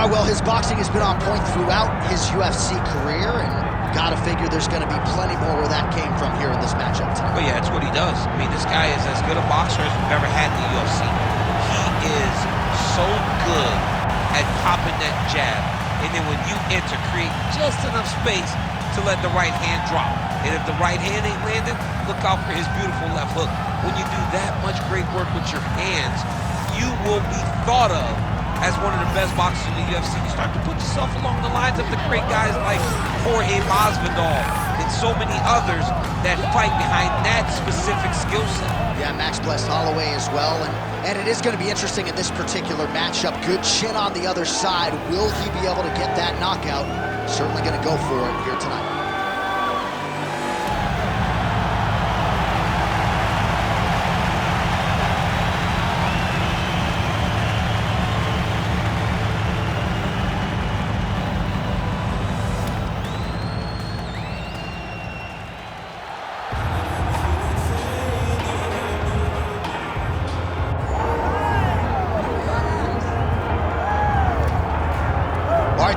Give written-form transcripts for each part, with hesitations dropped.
Well, his boxing has been on point throughout his UFC career, and gotta figure there's gonna be plenty more where that came from here in this matchup tonight. Oh yeah, it's what he does. I mean, this guy is as good a boxer as we've ever had in the UFC. He is so good at popping that jab, and then when you enter, create just enough space to let the right hand drop. And if the right hand ain't landing, look out for his beautiful left hook. When you do that much great work with your hands, you will be thought of as one of the best boxers in the UFC. You start to put yourself along the lines of the great guys like Jorge Masvidal and so many others that fight behind that specific skill set. Yeah, Max blessed Holloway as well, and it is going to be interesting in this particular matchup. Good chin on the other side. Will he be able to get that knockout? Certainly going to go for it here tonight.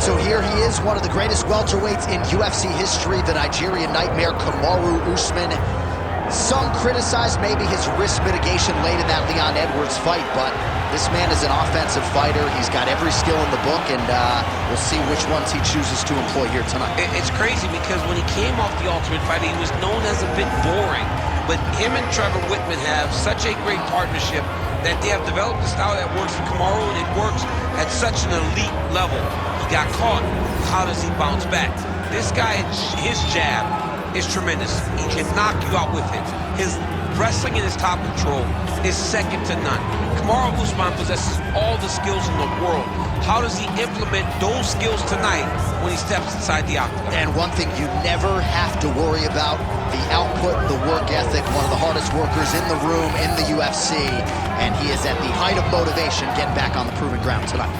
So here he is, one of the greatest welterweights in UFC history, the Nigerian nightmare, Kamaru Usman. Some criticize maybe his risk mitigation late in that Leon Edwards fight, but this man is an offensive fighter. He's got every skill in the book, and we'll see which ones he chooses to employ here tonight. It's crazy because when he came off the Ultimate Fighter, he was known as a bit boring, but him and Trevor Whitman have such a great partnership that they have developed a style that works for Kamaru, and it works at such an elite level. Got caught. How does he bounce back? This guy, his jab is tremendous. He can knock you out with it. His wrestling in his top control is second to none. Kamaru Usman possesses all the skills in the world. How does he implement those skills tonight when he steps inside the octagon? And one thing you never have to worry about, the output, the work ethic, one of the hardest workers in the room in the UFC, and he is at the height of motivation getting back on the proven ground tonight.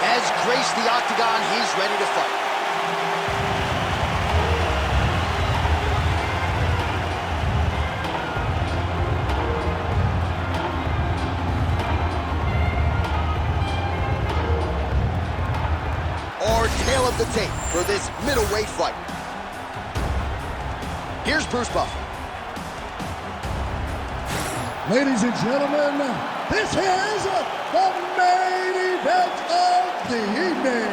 Has graced the octagon. He's ready to fight. Our tail of the tape for this middleweight fight. Here's Bruce Buffer. Ladies and gentlemen, this is the main event of the evening.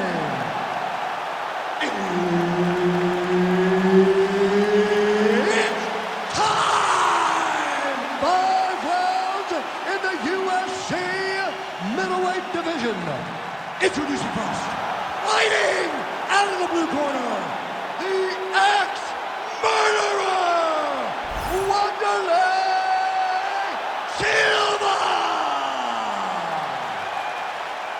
It's time! 5 rounds in the UFC middleweight division. Introducing first, fighting out of the blue corner, the ex-murderer, Wanderlei Silva!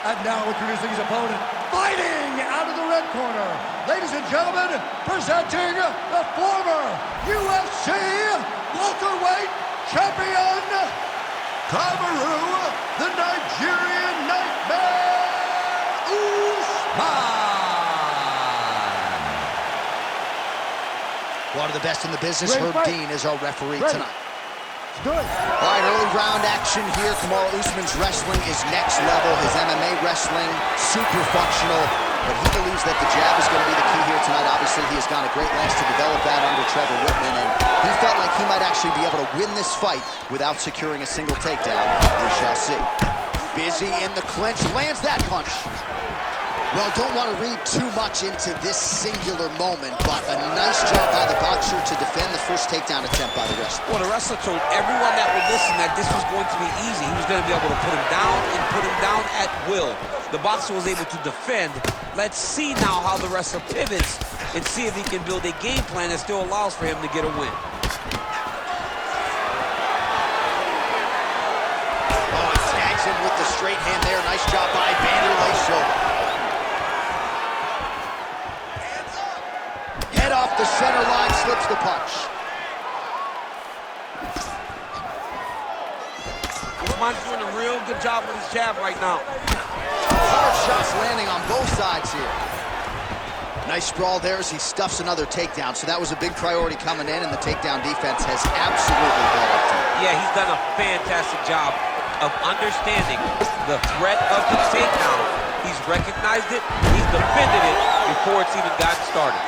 And now introducing his opponent, fighting out of the red corner. Ladies and gentlemen, presenting the former UFC welterweight champion, Kamaru, the Nigerian nightmare, Usman. One of the best in the business, Herb Dean, is our referee tonight. All right, early round action here. Kamaru Usman's wrestling is next level. His MMA wrestling, super functional, but he believes that the jab is going to be the key here tonight. Obviously, he has gone to great lengths to develop that under Trevor Whitman, and he felt like he might actually be able to win this fight without securing a single takedown. We shall see. Busy in the clinch, lands that punch. Well, don't want to read too much into this singular moment, but a nice job by the boxer to defend the first takedown attempt by the wrestler. Well, the wrestler told everyone that would listen that this was going to be easy. He was going to be able to put him down and put him down at will. The boxer was able to defend. Let's see now how the wrestler pivots and see if he can build a game plan that still allows for him to get a win. hand there. Nice job by Wanderlei Silva. Head off the center line, slips the punch. Usman's doing a real good job with his jab right now. Hard shots landing on both sides here. Nice sprawl there as he stuffs another takedown. So that was a big priority coming in, and the takedown defense has absolutely held up to him. Yeah, he's done a fantastic job of understanding the threat of the takedown. He's recognized it, he's defended it before it's even gotten started.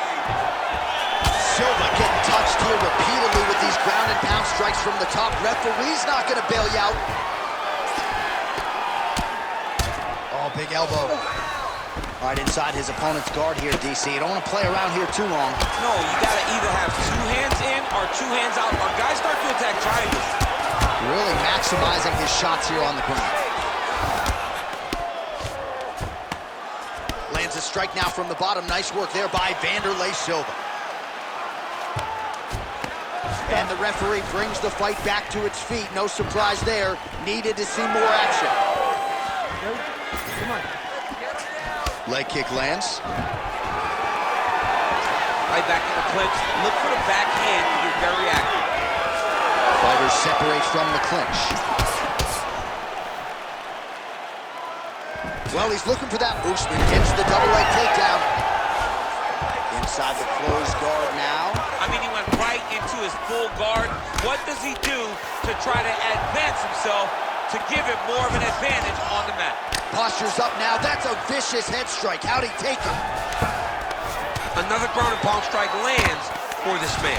Silva getting touched here repeatedly with these ground and pound strikes from the top. Referee's not going to bail you out. Oh, big elbow. All right, inside his opponent's guard here, DC. You don't want to play around here too long. No, you got to either have 2 hands in or 2 hands out, or guys start to attack triangles. Really maximizing his shots here on the ground. Lands a strike now from the bottom. Nice work there by Wanderlei Silva. And the referee brings the fight back to its feet. No surprise there. Needed to see more action. Come on. Leg kick lands. Right back in the clinch. Look for the backhand to be very active. Fighters separate from the clinch. Well, he's looking for that. Usman gets the double leg takedown. Inside the closed guard now. I mean, he went right into his full guard. What does he do to try to advance himself to give him more of an advantage on the mat? Posture's up now. That's a vicious head strike. How'd he take it? Another ground and pound strike lands for this man.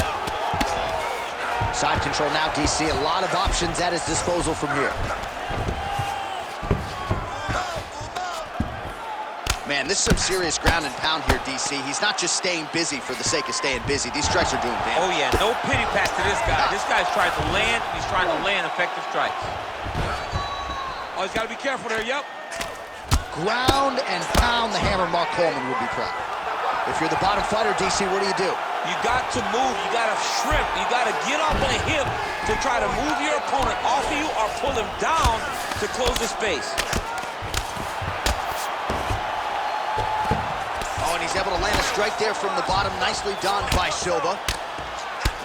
Side control now, DC. A lot of options at his disposal from here. Man, this is some serious ground and pound here, DC. He's not just staying busy for the sake of staying busy. These strikes are doing damage. Oh, yeah. No pity pat to this guy. This guy's trying to land, and he's trying to land effective strikes. Oh, he's got to be careful there. Yep. Ground and pound, the hammer Mark Coleman would be proud. If you're the bottom fighter, DC, what do? You got to move. You got to shrimp. You got to get up on a hip to try to move your opponent off of you or pull him down to close the space. Oh, and he's able to land a strike there from the bottom. Nicely done by Silva.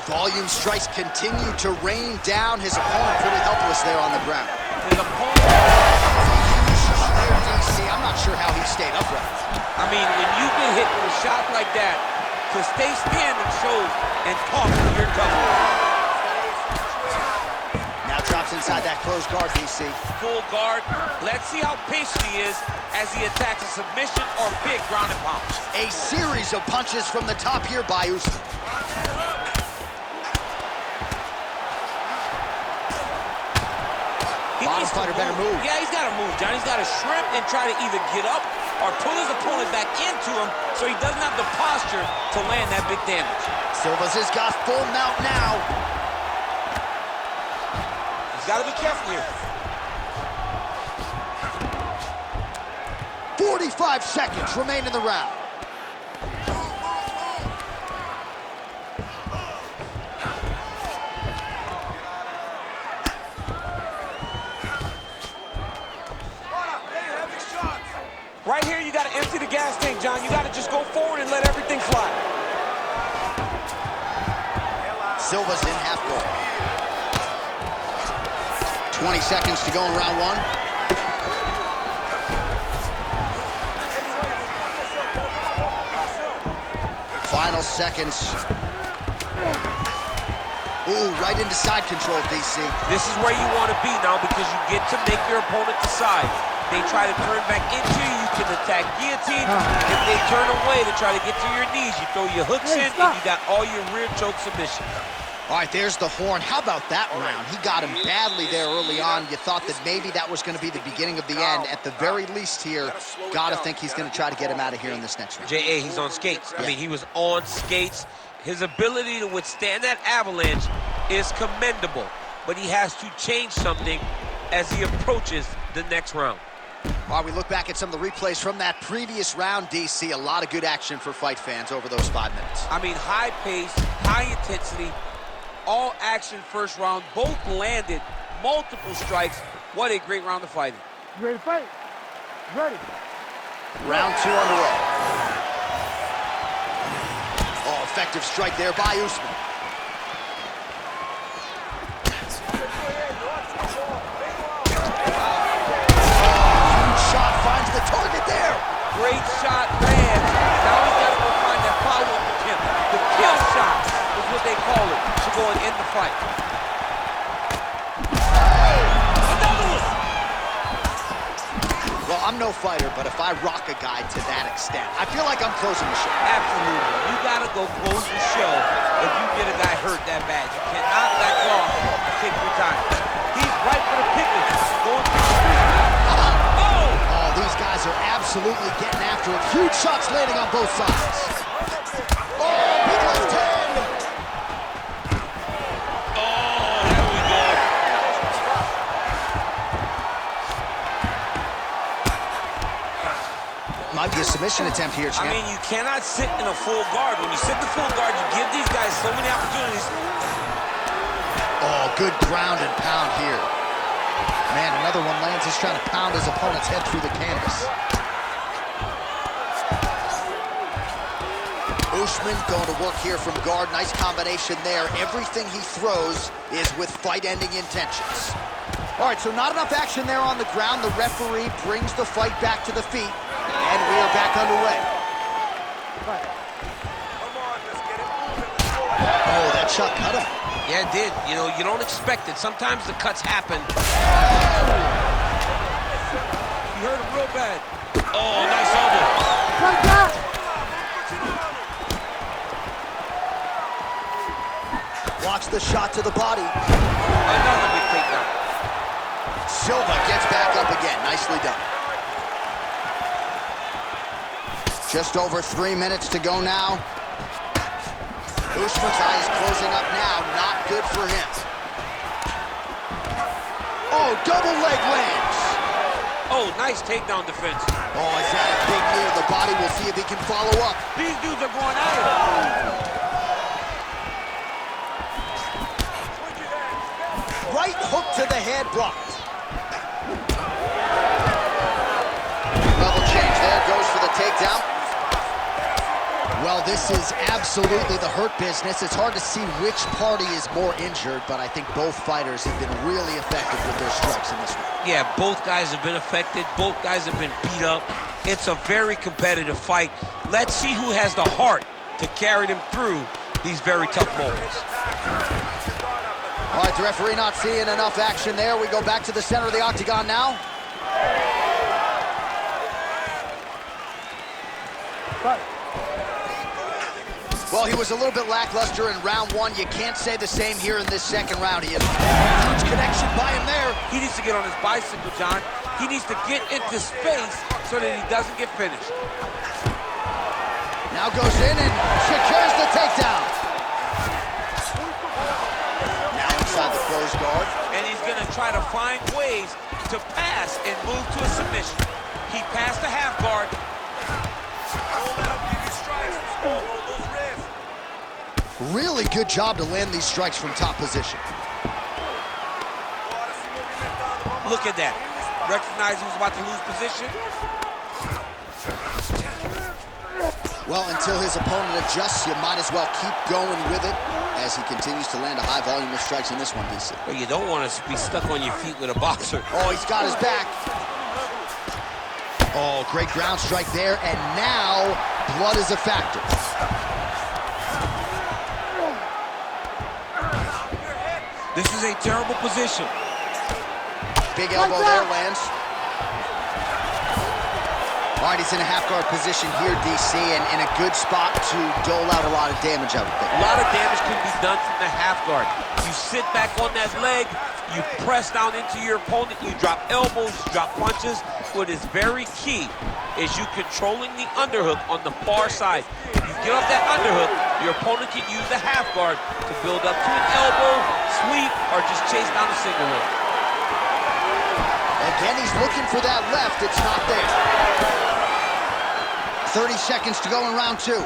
Volume strikes continue to rain down. His opponent pretty helpless there on the ground. His opponent... I'm not sure how he stayed upright. I mean, when you get hit with a shot like that, to stay standing shows and talk to your cover. Now drops inside that closed guard, DC. Full guard. Let's see how patient he is as he attacks a submission or big ground and pound. A series of punches from the top here by Usman. Bottom fighter better move. Yeah, he's got to move, John. He's got to shrimp and try to either get up or pull his opponent back into him so he doesn't have the posture to land that big damage. Silva's has got full mount now. He's got to be careful here. 45 seconds remain in the round. Right here, you got to empty the gas tank, John. You got to just go forward and let everything fly. Silva's in half guard. 20 seconds to go in round one. Final seconds. Ooh, right into side control, DC. This is where you want to be now because you get to make your opponent decide. They try to turn back into you, you can attack guillotine. If they turn away to try to get to your knees, you throw your hooks in and you got all your rear choke submission. All right, there's the horn. How about that round? He got him badly there early on. You thought that maybe that was going to be the beginning of the end. At the very least here, got to think he's going to try to get him out of here in this next round. J.A., he's on skates. I mean, he was on skates. His ability to withstand that avalanche is commendable, but he has to change something as he approaches the next round. While we look back at some of the replays from that previous round, DC, a lot of good action for fight fans over those 5 minutes. I mean, high pace, high intensity, all action first round, both landed multiple strikes. What a great round of fighting. You ready to fight? Ready. Round 2 underway. Oh, effective strike there by Usman. Huge shot finds the target there. Great shot lands. Now he's got to go find that follow-up attempt. The kill shot is what they call it to go and end the fight. Another one! Well, I'm no fighter, but if I rock a guy to that extent, I feel like I'm closing the show. Absolutely. You got to go close the show if you get a guy hurt that bad. You cannot back off and take your time. He's right for the picking. Going for the Oh, these guys are absolutely getting after it. Huge shots landing on both sides. Oh, big left hand. Oh, there we go. Might be a submission attempt here, champ. I mean, you cannot sit in a full guard. When you sit in full guard, you give these guys so many opportunities. Oh, good ground and pound here. Man, another one lands. He's trying to pound his opponent's head through the canvas. Usman going to work here from guard. Nice combination there. Everything he throws is with fight-ending intentions. All right, so not enough action there on the ground. The referee brings the fight back to the feet, and we are back underway. Oh, that shot cut him. Yeah, it did. You know, you don't expect it. Sometimes the cuts happen. You hurt him real bad. Oh, nice elbow. Like that. Watch the shot to the body. Another big takedown. Silva gets back up again. Nicely done. Just over 3 minutes to go now. Usman's eye is closing up now. Not good for him. Oh, double leg lands. Oh, nice takedown defense. Oh, is that a big knee to the body? We'll see if he can follow up. These dudes are going at it. Right hook to the head blocked. Level change there. Goes for the takedown. Well, this is absolutely the hurt business. It's hard to see which party is more injured, but I think both fighters have been really effective with their strikes in this one. Yeah, both guys have been affected. Both guys have been beat up. It's a very competitive fight. Let's see who has the heart to carry them through these very tough moments. All right, the referee not seeing enough action there. We go back to the center of the octagon now. Well, he was a little bit lackluster in round 1. You can't say the same here in this second round. He has a huge connection by him there. He needs to get on his bicycle, John. He needs to get into space so that he doesn't get finished. Now goes in and secures the takedown. Now inside the closed guard. And he's going to try to find ways to pass and move to a submission. He passed the half guard. Really good job to land these strikes from top position. Look at that. Recognized he was about to lose position. Well, until his opponent adjusts, you might as well keep going with it as he continues to land a high volume of strikes in this one, DC. Well, you don't want to be stuck on your feet with a boxer. Oh, he's got his back. Oh, great ground strike there, and now blood is a factor. This is a terrible position. Big elbow there lands. All right, he's in a half-guard position here, DC, and in a good spot to dole out a lot of damage, I would think. A lot of damage can be done from the half guard. You sit back on that leg, you press down into your opponent, you drop elbows, you drop punches. What is very key is you controlling the underhook on the far side. If you get off that underhook, your opponent can use the half guard to build up to an elbow, sweep, or just chase down a single leg. Again, he's looking for that left. It's not there. 30 seconds to go in round 2. Oh,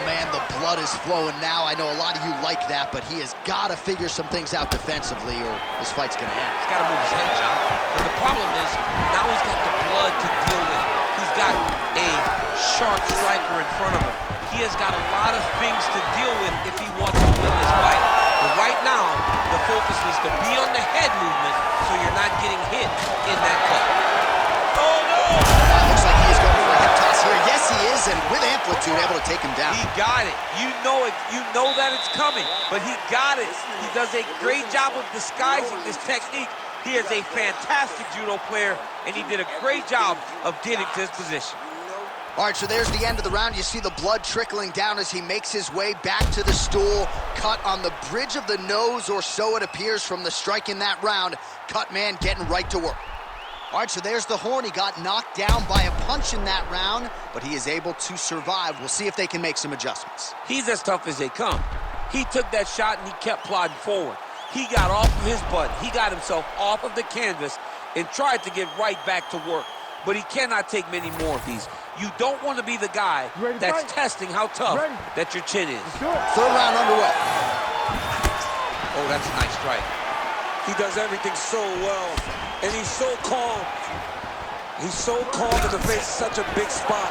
man, the blood blood is flowing now. I know a lot of you like that, but he has got to figure some things out defensively or this fight's going to end. He's got to move his head, John. But the problem is, now he's got the blood to deal with. He's got a sharp striker in front of him. He has got a lot of things to deal with if he wants to win this fight. But right now, the focus is to be on the head movement so you're not getting hit in that cut. Oh, no! Looks like he is going for a hip toss here. Yes, he is, and with amplitude, able to take him down. He got it. You know it. You know that it's coming, but he got it. He does a great job of disguising this technique. He is a fantastic judo player, and he did a great job of getting to his position. All right, so there's the end of the round. You see the blood trickling down as he makes his way back to the stool. Cut on the bridge of the nose, or so it appears from the strike in that round. Cut man getting right to work. All right, so there's the horn. He got knocked down by a punch in that round, but he is able to survive. We'll see if they can make some adjustments. He's as tough as they come. He took that shot and he kept plodding forward. He got off of his butt. He got himself off of the canvas and tried to get right back to work. But he cannot take many more of these. You don't want to be the guy that's testing how tough that your chin is. Third round underway. Oh, that's a nice strike. He does everything so well, and he's so calm. He's so calm in the face of such a big spot.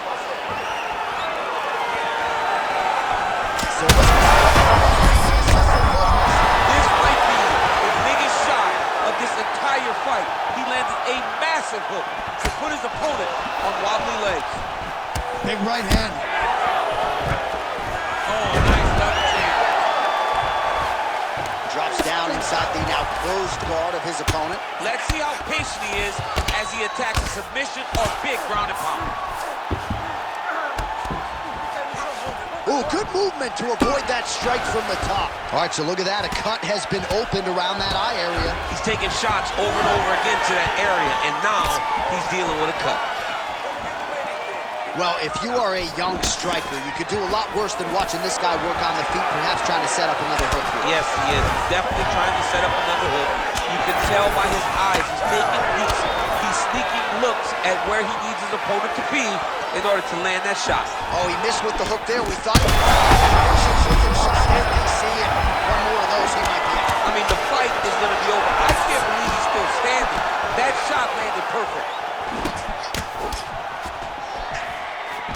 This might be the biggest shot of this entire fight. He landed a massive hook to put his opponent on wobbly legs. Big right hand. Oh, nice double chin. Drops down inside the now closed guard of his opponent. Let's see how patient he is as he attacks a submission or big ground and pound. Ooh, good movement to avoid that strike from the top. All right, so look at that. A cut has been opened around that eye area. He's taking shots over and over again to that area, and now he's dealing with a cut. Well, if you are a young striker, you could do a lot worse than watching this guy work on the feet, perhaps trying to set up another hook here. Yes, he is. He's definitely trying to set up another hook. You can tell by his eyes. He's sneaking looks at where he needs his opponent to be in order to land that shot. Oh, he missed with the hook there. We thought he shot there. DC, and one more of those, he might be out. I mean, the fight is going to be over. I can't believe he's still standing. That shot landed perfect.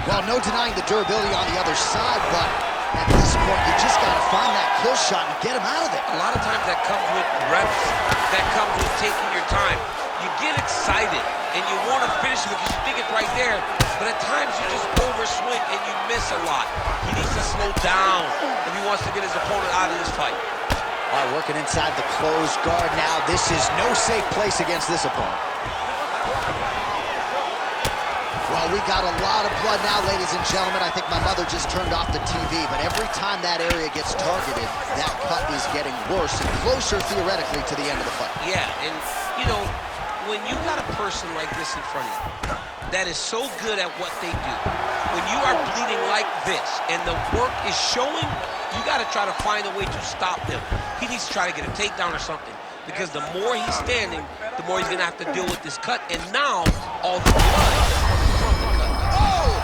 Well, no denying the durability on the other side, but at this point, you just got to find that kill shot and get him out of there. A lot of times that comes with reps. That comes with taking your time. You get excited, and you want to finish it because you think it's right there, but at times you just overswing and you miss a lot. He needs to slow down if he wants to get his opponent out of this fight. All right, working inside the closed guard now. This is no safe place against this opponent. Well, we got a lot of blood now, ladies and gentlemen. I think my mother just turned off the TV, but every time that area gets targeted, that cut is getting worse and closer, theoretically, to the end of the fight. Yeah, and, you know, when you got a person like this in front of you that is so good at what they do, when you are bleeding like this and the work is showing, you got to try to find a way to stop him. He needs to try to get a takedown or something, because the more he's standing, the more he's going to have to deal with this cut, and now all the blood from the cut. Oh!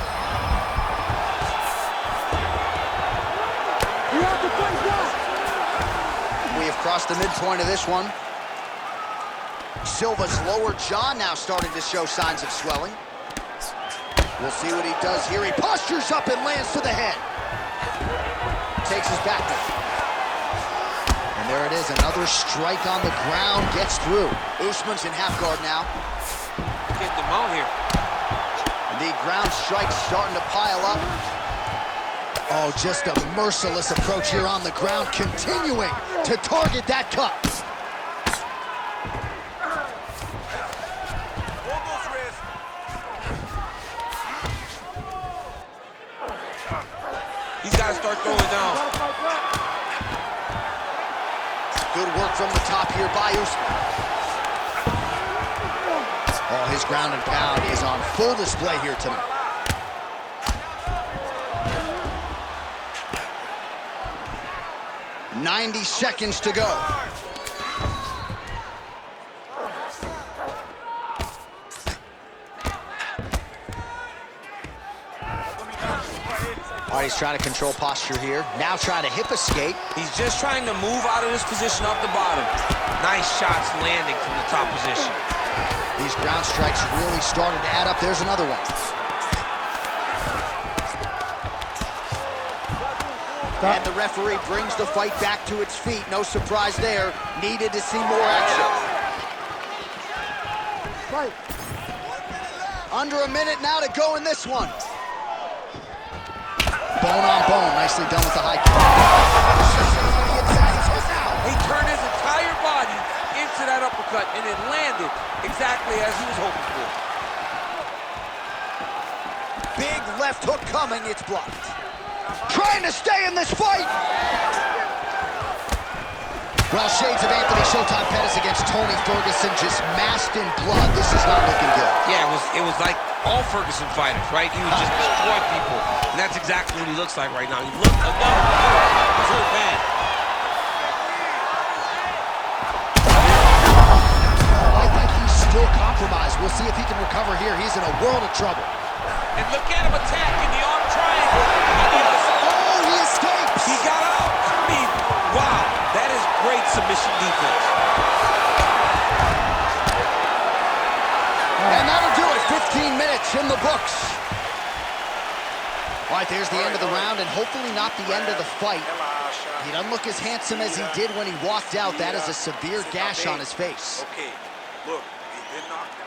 You have to fight that. We have crossed the midpoint of this one. Silva's lower jaw now starting to show signs of swelling. We'll see what he does here. He postures up and lands to the head. Takes his back down. And there it is, another strike on the ground, gets through. Usman's in half guard now. Get them out here. The ground strikes starting to pile up. Oh, just a merciless approach here on the ground, continuing to target that cut. He's got to start throwing down. Good work from the top here by Usman. Oh, his ground and pound is on full display here tonight. "90 seconds to go. All right, he's trying to control posture here. Now trying to hip escape. He's just trying to move out of this position off the bottom. Nice shots landing from the top position. These ground strikes really started to add up. There's another one. And the referee brings the fight back to its feet. No surprise there. Needed to see more action. Fight. Under a minute now to go in this one. Bone on bone. Nicely done with the high kick. He turned his entire body into that uppercut, and it landed exactly as he was hoping for. Big left hook coming. It's blocked. Trying to stay in this fight. Well, shades of Anthony Showtime Pettis against Tony Ferguson, just masked in blood. This is not looking good. Yeah, it was like all Ferguson fighters, right? He would just destroy people, and that's exactly what he looks like right now. He looked he's hurt bad. I think he's still compromised. We'll see if he can recover here. He's in a world of trouble. And look at him attacking the arm triangle. Oh, he escapes. He got out. I mean, wow, that is great submission defense. And that'll do it. 15 minutes in the books. All right, there's the end of the round, and hopefully not the end of the fight. He doesn't look as handsome as he did when he walked out. That is a severe gash on his face. Okay, look, he did knock down.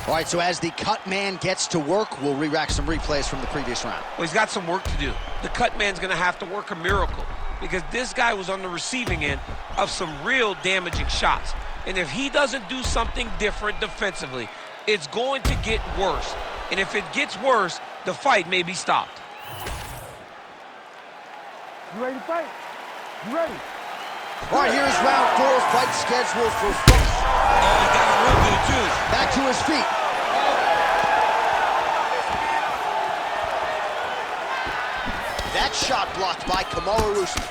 All right, so as the cut man gets to work, we'll re-rack some replays from the previous round. Well, he's got some work to do. The cut man's going to have to work a miracle because this guy was on the receiving end of some real damaging shots. And if he doesn't do something different defensively, it's going to get worse. And if it gets worse, the fight may be stopped. You ready to fight? You ready? All right, here's round 4, fight scheduled for Oh, he got him real good, too. back to his feet. That shot blocked by Kamaru Usman.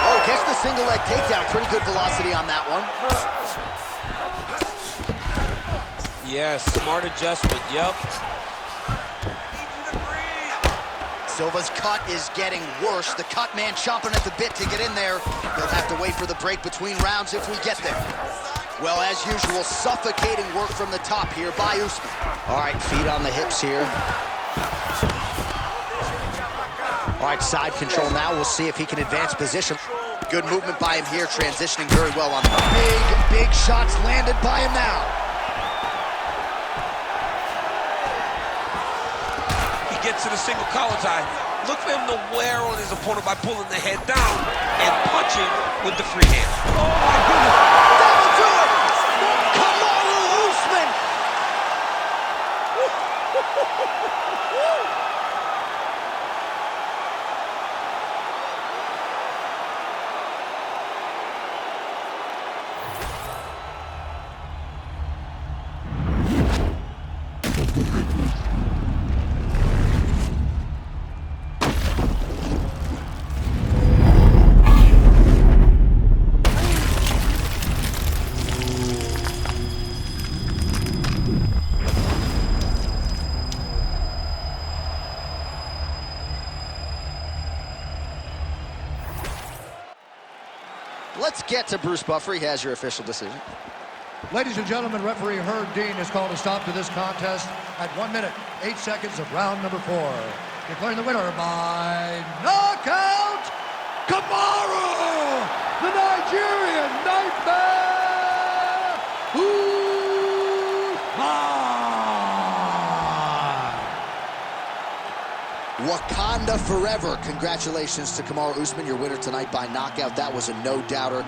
Oh, gets the single leg takedown. Pretty good velocity on that one. Yes, smart adjustment, yep. Silva's cut is getting worse. The cut man chomping at the bit to get in there. He'll have to wait for the break between rounds if we get there. Well, as usual, suffocating work from the top here by Usman. All right, feet on the hips here. All right, side control now. We'll see if he can advance position. Good movement by him here, transitioning very well on the big shots landed by him now. Gets to the single collar tie. Look for him to wear on his opponent by pulling the head down and punching with the free hand. Oh my goodness! That'll do it! Kamaru Usman! Let's get to Bruce Buffer. He has your official decision. Ladies and gentlemen, referee Herb Dean has called a stop to this contest at 1 minute, 8 seconds of round number 4. Declaring the winner by knockout, Kamaru, the Nigerian Nightmare, Usman. Wakanda forever. Congratulations to Kamaru Usman, your winner tonight by knockout. That was a no-doubter.